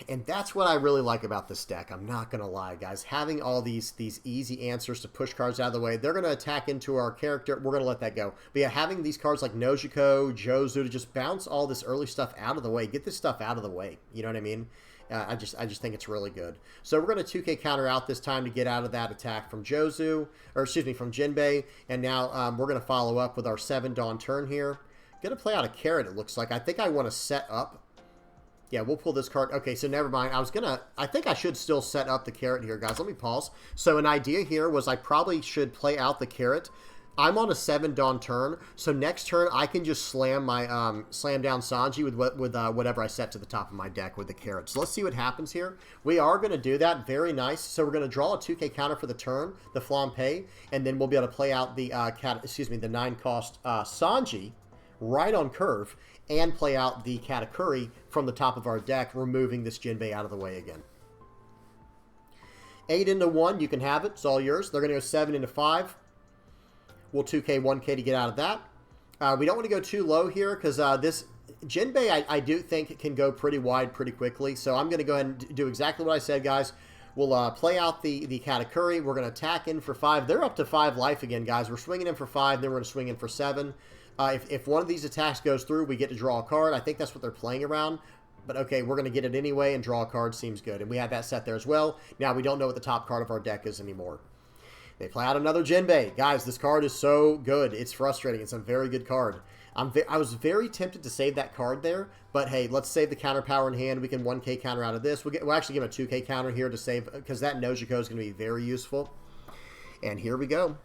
And that's what I really like about this deck. I'm not going to lie, guys. Having all these easy answers to push cards out of the way. They're going to attack into our character. We're going to let that go. But yeah, having these cards like Nojiko, Jozu to just bounce all this early stuff out of the way. Get this stuff out of the way. You know what I mean? I just think it's really good. So we're going to 2K counter out this time to get out of that attack from Jozu, or excuse me, from Jinbe. And now we're going to follow up with our 7 Dawn turn here. Going to play out a carrot, it looks like. I think I want to set up. Yeah, we'll pull this card. Okay, so never mind. I think I should still set up the carrot here, guys. Let me pause. So an idea here was I probably should play out the carrot. I'm on a 7 Dawn turn, so next turn I can just slam my slam down Sanji with whatever I set to the top of my deck with the carrot. So let's see what happens here. We are going to do that. Very nice. So we're going to draw a 2K counter for the turn, the Flampe, and then we'll be able to play out the the 9 cost Sanji right on curve and play out the Katakuri from the top of our deck, removing this Jinbe out of the way again. 8 into 1, you can have it. It's all yours. They're going to go 7 into 5. We'll 2K, 1K to get out of that. We don't want to go too low here because this Jinbe, I do think, can go pretty wide pretty quickly. So I'm going to go ahead and do exactly what I said, guys. We'll play out the Katakuri. We're going to attack in for 5. They're up to 5 life again, guys. We're swinging in for 5. Then we're going to swing in for 7. If one of these attacks goes through, we get to draw a card. I think that's what they're playing around. But okay, we're going to get it anyway and draw a card. Seems good. And we have that set there as well. Now we don't know what the top card of our deck is anymore. They play out another Jinbe. Guys, this card is so good. It's frustrating. It's a very good card. I was very tempted to save that card there, but hey, let's save the counter power in hand. We can 1K counter out of this. We'll actually give him a 2K counter here to save, because that Nojiko is going to be very useful. And here we go.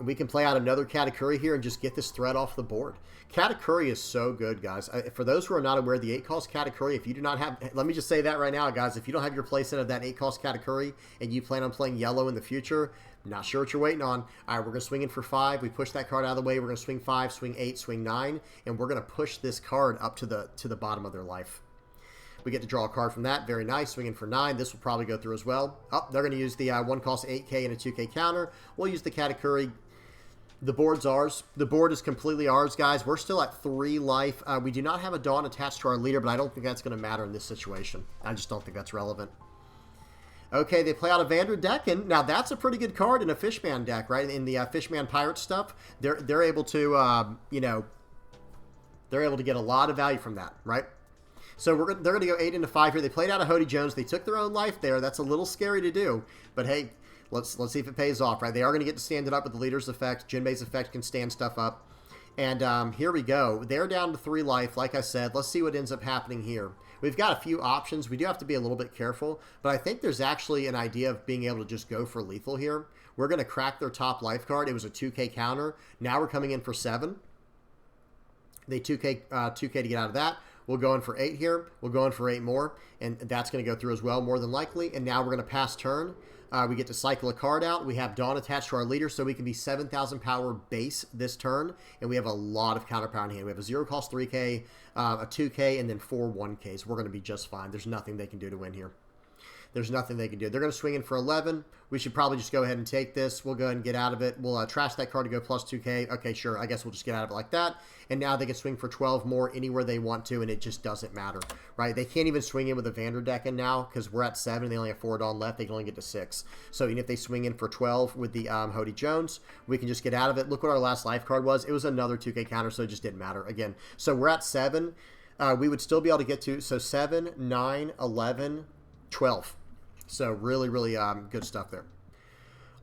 We can play out another Katakuri here and just get this threat off the board. Katakuri is so good, guys. For those who are not aware, the 8 cost Katakuri, if you do not have, let me just say that right now, guys, if you don't have your playset of that 8 cost Katakuri and you plan on playing yellow in the future, not sure what you're waiting on. All right, we're going to swing in for 5. We push that card out of the way. We're going to swing 5, swing 8, swing 9, and we're going to push this card up to the bottom of their life. We get to draw a card from that. Very nice. Swinging for 9. This will probably go through as well. Oh, they're going to use the 1 cost 8K and a 2K counter. We'll use the Katakuri. The board's ours. The board is completely ours, guys. We're still at 3 life. We do not have a Dawn attached to our leader, but I don't think that's going to matter in this situation. I just don't think that's relevant. Okay, they play out a Vander deck, and now that's a pretty good card in a Fishman deck, right? In the Fishman Pirate stuff, they're able to, they're able to get a lot of value from that, right? So they're going to go 8 into 5 here. They played out a Hody Jones. They took their own life there. That's a little scary to do, but hey, let's see if it pays off, right? They are going to get to stand it up with the leader's effect. Jinbei's effect can stand stuff up. And here we go. They're down to 3 life, like I said. Let's see what ends up happening here. We've got a few options. We do have to be a little bit careful, but I think there's actually an idea of being able to just go for lethal here. We're going to crack their top life card. It was a 2K counter. Now we're coming in for 7. They 2K to get out of that. We'll go in for 8 here. We'll go in for 8 more, and that's going to go through as well, more than likely. And now we're going to pass turn. We get to cycle a card out. We have Dawn attached to our leader, so we can be 7,000 power base this turn, and we have a lot of counter power in hand. We have a 0-cost 3K, a 2K, and then 4 1Ks. We're going to be just fine. There's nothing they can do to win here. There's nothing they can do. They're going to swing in for 11. We should probably just go ahead and take this. We'll go ahead and get out of it. We'll trash that card to go plus 2K. Okay, sure. I guess we'll just get out of it like that. And now they can swing for 12 more anywhere they want to, and it just doesn't matter, right? They can't even swing in with a Vanderdecken now because we're at 7. They only have 4 Dawn left. They can only get to 6. So even if they swing in for 12 with the Hody Jones, we can just get out of it. Look what our last life card was. It was another 2K counter, so it just didn't matter. Again, so we're at 7. We would still be able to get to, so 7, 9, 11, 12. So really, really good stuff there.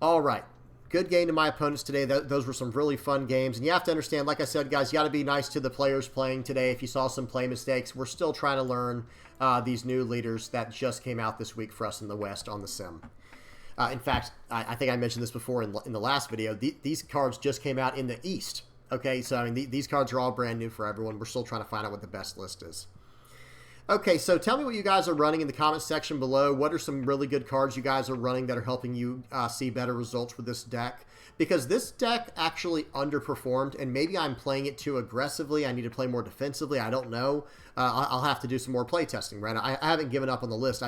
All right. Good game to my opponents today. Those were some really fun games. And you have to understand, like I said, guys, you got to be nice to the players playing today. If you saw some play mistakes, we're still trying to learn these new leaders that just came out this week for us in the West on the sim. In fact, I think I mentioned this before in the last video. These cards just came out in the East. Okay, so I mean, these cards are all brand new for everyone. We're still trying to find out what the best list is. Okay, so tell me what you guys are running in the comment section below. What are some really good cards you guys are running that are helping you see better results with this deck? Because this deck actually underperformed, and maybe I'm playing it too aggressively. I need to play more defensively. I don't know. I'll have to do some more play testing, right? I haven't given up on the list.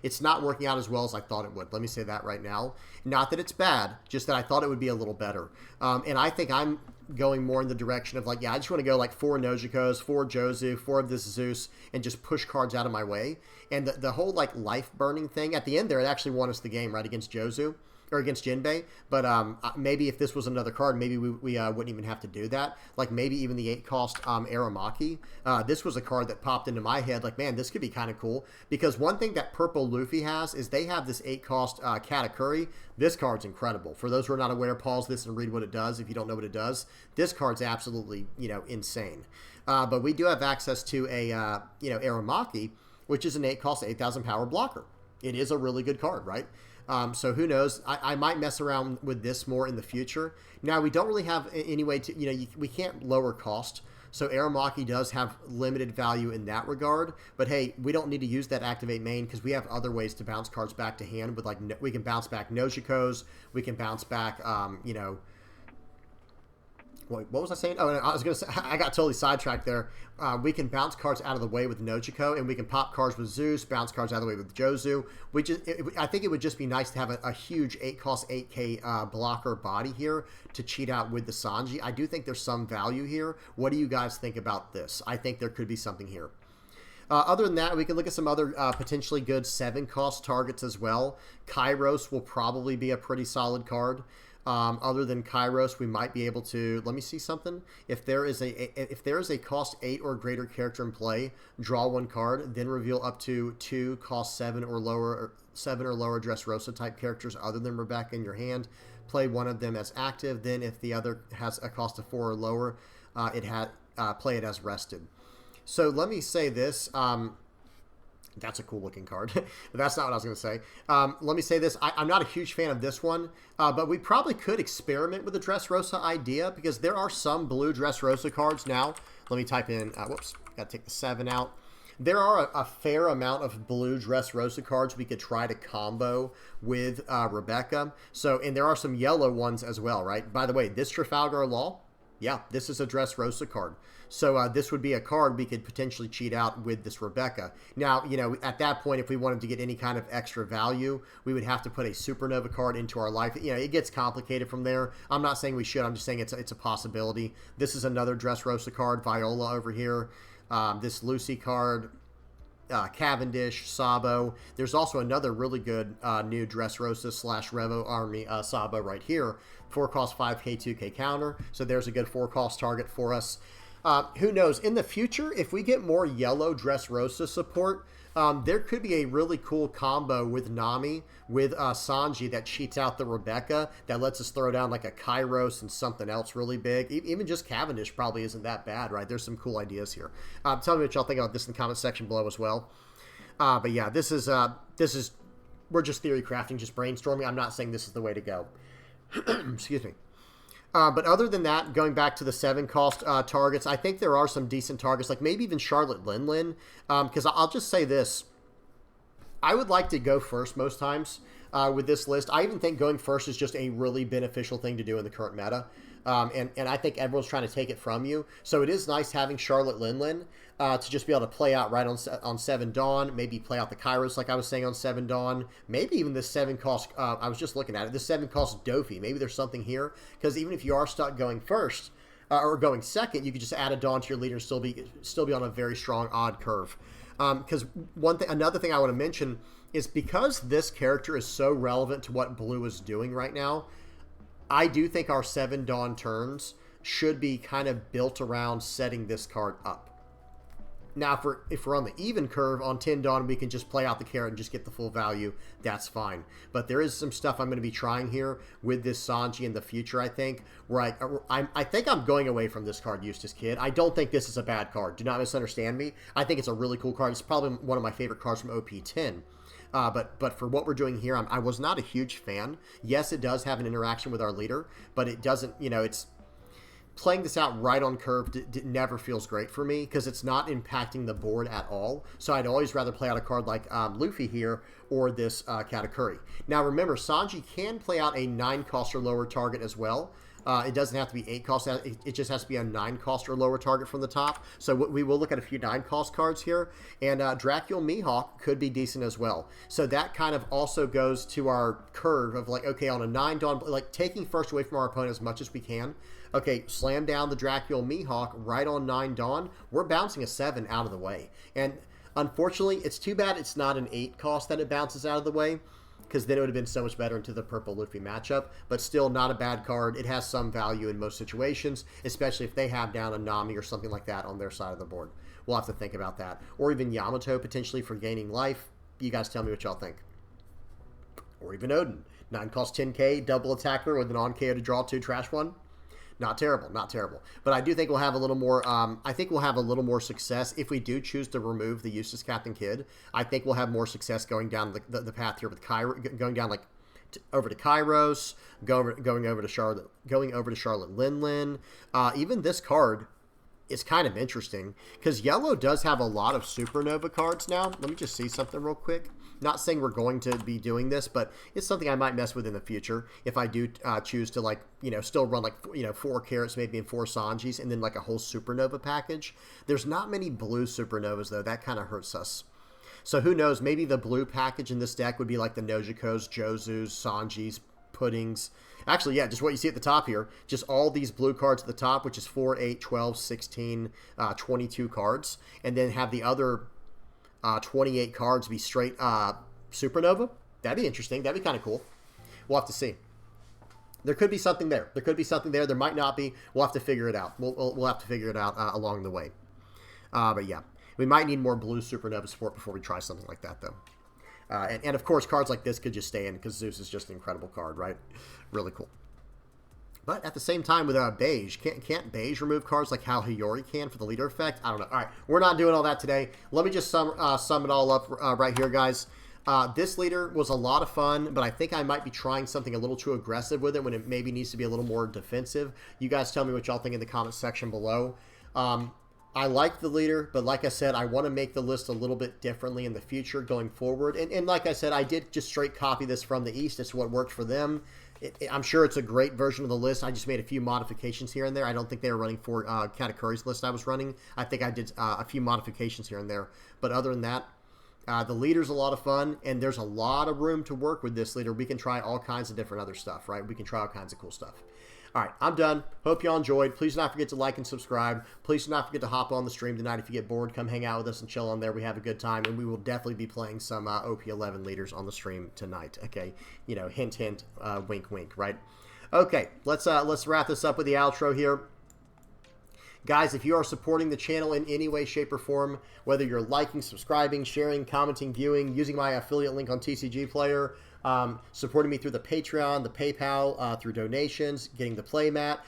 It's not working out as well as I thought it would. Let me say that right now. Not that it's bad, just that I thought it would be a little better. And I think I'm going more in the direction of like, yeah, I just want to go like 4 Nojikos, 4 Jozu, 4 of this Zeus, and just push cards out of my way. And the whole like life burning thing at the end there, it actually won us the game, right, against Jozu. Or against Jinbe, but maybe if this was another card, maybe we wouldn't even have to do that. Like maybe even the 8-cost Aramaki. This was a card that popped into my head like, man, this could be kind of cool. Because one thing that Purple Luffy has is they have this 8-cost Katakuri. This card's incredible. For those who are not aware, pause this and read what it does if you don't know what it does. This card's absolutely, insane. But we do have access to a, Aramaki, which is an 8-cost, 8,000 power blocker. It is a really good card, right? So who knows? I might mess around with this more in the future. Now, we don't really have any way to, we can't lower cost. So Aramaki does have limited value in that regard. But hey, we don't need to use that activate main because we have other ways to bounce cards back to hand with like, we can bounce back Nojikos. We can bounce back, what was I saying? Oh, I was going to say, I got totally sidetracked there. We can bounce cards out of the way with Nojiko, and we can pop cards with Zeus, bounce cards out of the way with Jozu. I think it would just be nice to have a huge 8-cost 8K blocker body here to cheat out with the Sanji. I do think there's some value here. What do you guys think about this? I think there could be something here. Other than that, we can look at some other potentially good 7-cost targets as well. Kairos will probably be a pretty solid card. Other than Kairos, we might be able to, let me see something. If there is a cost 8 or greater character in play, draw 1 card, then reveal up to 2 cost 7 or lower Dressrosa type characters other than Rebecca in your hand. Play one of them as active. Then if the other has a cost of 4 or lower, play it as rested. So let me say this. That's a cool looking card. That's not what I was going to say. Let me say this. I'm not a huge fan of this one, but we probably could experiment with the Dressrosa idea because there are some blue Dressrosa cards now. Let me type in, whoops, got to take the 7 out. There are a fair amount of blue Dressrosa cards we could try to combo with Rebecca. So, and there are some yellow ones as well, right? By the way, this Trafalgar Law, yeah, this is a Dressrosa card. So this would be a card we could potentially cheat out with this Rebecca. Now, at that point, if we wanted to get any kind of extra value, we would have to put a Supernova card into our life. It gets complicated from there. I'm not saying we should. I'm just saying it's a possibility. This is another Dressrosa card, Viola over here. This Lucy card, Cavendish, Sabo. There's also another really good new Dressrosa / Revo Army Sabo right here. 4-cost 5K, 2K counter. So there's a good 4-cost target for us. Who knows? In the future, if we get more yellow Dressrosa support, there could be a really cool combo with Nami, with Sanji that cheats out the Rebecca, that lets us throw down like a Kairos and something else really big. Even just Cavendish probably isn't that bad, right? There's some cool ideas here. Tell me what y'all think about this in the comment section below as well. But yeah, this is we're just theory crafting, just brainstorming. I'm not saying this is the way to go. Excuse me. But other than that, going back to the 7 cost targets, I think there are some decent targets, like maybe even Charlotte Lin. Because I'll just say this. I would like to go first most times with this list. I even think going first is just a really beneficial thing to do in the current meta. And I think everyone's trying to take it from you. So it is nice having Charlotte Lin to just be able to play out right on 7 Dawn, maybe play out the Kairos like I was saying on 7 Dawn, maybe even this 7 cost, I was just looking at it, this 7 cost Dofi. Maybe there's something here, because even if you are stuck going first or going second, you could just add a Dawn to your leader and still be on a very strong odd curve. Because another thing I want to mention is because this character is so relevant to what Blue is doing right now, I do think our 7 Dawn turns should be kind of built around setting this card up. Now, if we're on the even curve on 10 Dawn, we can just play out the carrot and just get the full value. That's fine. But there is some stuff I'm going to be trying here with this Sanji in the future, I think, where I think I'm going away from this card, Eustace Kid. I don't think this is a bad card. Do not misunderstand me. I think it's a really cool card. It's probably one of my favorite cards from OP10. But for what we're doing here, I was not a huge fan. Yes, it does have an interaction with our leader, but it doesn't, it's playing this out right on curve never feels great for me because it's not impacting the board at all. So I'd always rather play out a card like Luffy here or this Katakuri. Now remember, Sanji can play out a 9 cost or lower target as well. It doesn't have to be 8 cost. It just has to be a 9 cost or lower target from the top. So we will look at a few 9 cost cards here. And Dracula Mihawk could be decent as well. So that kind of also goes to our curve of like, okay, on a 9 Dawn, like taking first away from our opponent as much as we can. Okay, slam down the Dracula Mihawk right on 9 Dawn. We're bouncing a 7 out of the way. And unfortunately, it's too bad it's not an 8 cost that it bounces out of the way, because then it would have been so much better into the purple Luffy matchup. But still not a bad card. It has some value in most situations, especially if they have down a Nami or something like that on their side of the board. We'll have to think about that. Or even Yamato potentially for gaining life. You guys tell me what y'all think. Or even Odin. 9 cost 10k, double attacker with an on-KO to draw 2, trash 1. Not terrible, not terrible. But I do think we'll have a little more, I think we'll have a little more success if we do choose to remove the Eustace Captain Kidd. I think we'll have more success going down the path here with going down like over to Kairos, going over to Charlotte Lin. Even this card is kind of interesting because yellow does have a lot of supernova cards now. Let me just see something real quick. Not saying we're going to be doing this, but it's something I might mess with in the future if I do choose to, like, still run, like, 4 carrots maybe and 4 Sanjis and then, like, a whole supernova package. There's not many blue supernovas, though. That kind of hurts us. So who knows? Maybe the blue package in this deck would be, like, the Nojikos, Jozus, Sanjis, Puddings. Actually, yeah, just what you see at the top here. Just all these blue cards at the top, which is 4, 8, 12, 16, 22 cards. And then have the other 28 cards be straight supernova. That'd be interesting. That'd be kind of cool. We'll have to see. There could be something there. There might not be. We'll have to figure it out. We'll have to figure it out along the way. But yeah, we might need more blue supernova support before we try something like that, though. And of course, cards like this could just stay in because Zeus is just an incredible card, right? Really cool. But at the same time, with Beige, can't Beige remove cards like how Hiyori can for the leader effect? I don't know. All right, we're not doing all that today. Let me just sum it all up right here, guys. This leader was a lot of fun, but I think I might be trying something a little too aggressive with it when it maybe needs to be a little more defensive. You guys tell me what y'all think in the comment section below. I like the leader, but like I said, I want to make the list a little bit differently in the future going forward. And like I said, I did just straight copy this from the East. It's what worked for them. I'm sure it's a great version of the list. I just made a few modifications here and there. I don't think they were running for Katakuri's list I was running. I think I did a few modifications here and there. But other than that, the leader's a lot of fun, and there's a lot of room to work with this leader. We can try all kinds of different other stuff, right? We can try all kinds of cool stuff. All right, I'm done. Hope y'all enjoyed. Please do not forget to like and subscribe. Please do not forget to hop on the stream tonight. If you get bored, come hang out with us and chill on there. We have a good time, and we will definitely be playing some OP11 leaders on the stream tonight. Okay, hint, hint, wink, wink, right? Okay, let's wrap this up with the outro here. Guys, if you are supporting the channel in any way, shape, or form, whether you're liking, subscribing, sharing, commenting, viewing, using my affiliate link on TCG Player, supporting me through the Patreon, the PayPal, through donations, getting the playmat,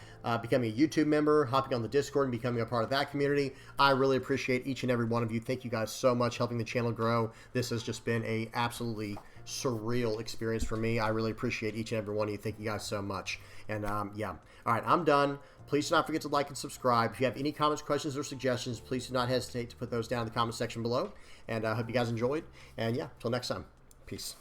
becoming a YouTube member, hopping on the Discord and becoming a part of that community. I really appreciate each and every one of you. Thank you guys so much helping the channel grow. This has just been a absolutely surreal experience for me. I really appreciate each and every one of you. Thank you guys so much. And yeah, all right, I'm done. Please do not forget to like and subscribe. If you have any comments, questions, or suggestions, please do not hesitate to put those down in the comment section below. And I hope you guys enjoyed. And yeah, until next time, peace.